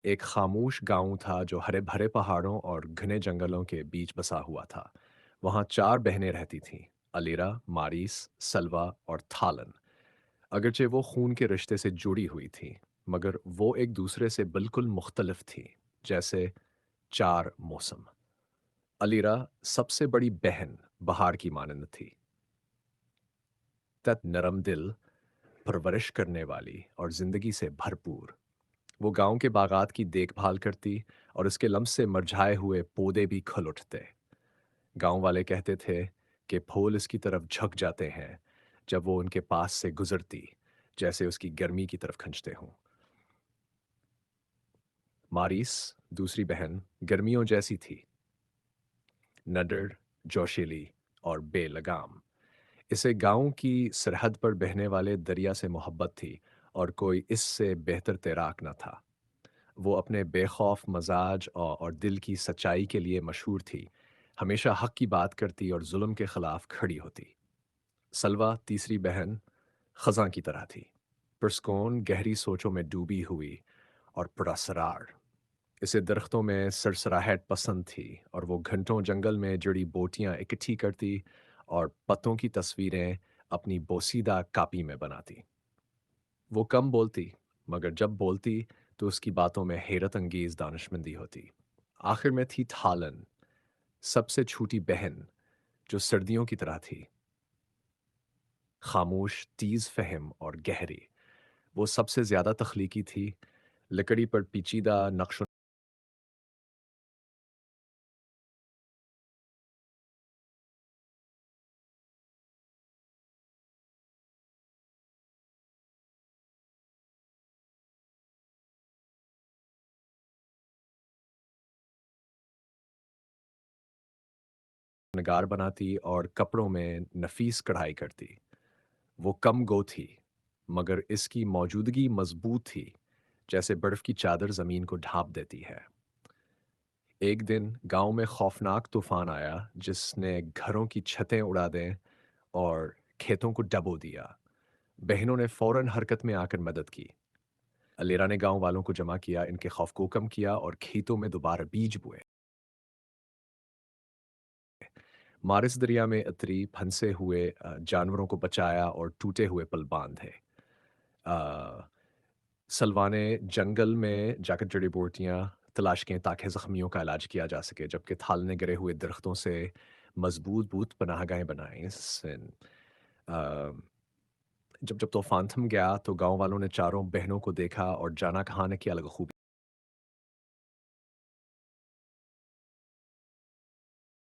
एक खामोश गांव था जो हरे भरे पहाड़ों और घने जंगलों के बीच बसा हुआ था। वहां चार बहनें रहती थीं: अलीरा, मारिस, सलवा और थालन। अगरचे वो खून के रिश्ते से जुड़ी हुई थीं, मगर वो एक दूसरे से बिल्कुल मुख्तलिफ थीं, जैसे चार मौसम। अलीरा, सबसे बड़ी बहन, बहार की मानंद थी। तत नरम दिल, परवरिश करने वाली और जिंदगी से भरपूर। वो गांव के बागात की देखभाल करती और उसके लम्स से मुरझाए हुए पौधे भी खिल उठते। गांव वाले कहते थे कि फूल इसकी तरफ झुक जाते हैं जब वो उनके पास से गुजरती, जैसे उसकी गर्मी की तरफ खींचते हों। मारिस, दूसरी बहन, गर्मियों जैसी थी, नडर, जोशीली और बेलगाम। इसे गांव की सरहद पर बहने वाले दरिया से मोहब्बत थी और कोई इससे बेहतर तैराक न था। वो अपने बेखौफ मजाज और दिल की सच्चाई के लिए मशहूर थी। हमेशा हक की बात करती और जुल्म के खिलाफ खड़ी होती। सलवा, तीसरी बहन, खज़ां की तरह थी, पुरस्कौन, गहरी सोचों में डूबी हुई और पुरअसरार। इसे दरख्तों में सरसराहट पसंद थी और वो घंटों जंगल में जड़ी बोटियां इकट्ठी करती और पत्तों की तस्वीरें अपनी बोसीदा कापी में बनाती। वो कम बोलती, मगर जब बोलती तो उसकी बातों में हैरत अंगेज दानिशमंदी होती। आखिर में थी थालन, सबसे छोटी बहन, जो सर्दियों की तरह थी, खामोश, तीज फहम और गहरी। वो सबसे ज्यादा तख्लीकी थी, लकड़ी पर पेचीदा नक्श नगार बनाती और कपड़ों में नफीस कढ़ाई करती। वो कम गो थी, मगर इसकी मौजूदगी मजबूत थी, जैसे बर्फ की चादर जमीन को ढांप देती है। एक दिन गांव में खौफनाक तूफान आया जिसने घरों की छतें उड़ा दें और खेतों को डबो दिया। बहनों ने फौरन हरकत में आकर मदद की। अलेरा ने गांव वालों को जमा किया, इनके खौफ को कम किया और खेतों में दोबारा बीज बोए। मारिस दरिया में उतरी, फंसे हुए जानवरों को बचाया और टूटे हुए पुल बांधे। अ, सलवा ने जंगल में जाकर जड़ी बूटियां तलाश की ताकि जख्मियों का इलाज किया जा सके, जबकि थाल ने गिरे हुए दरख्तों से मजबूत बूत पनाहगाहें बनाई। अ, जब जब तूफान थम गया तो गांव वालों ने चारों बहनों को देखा और जाना कहाँ न की अलग खूबी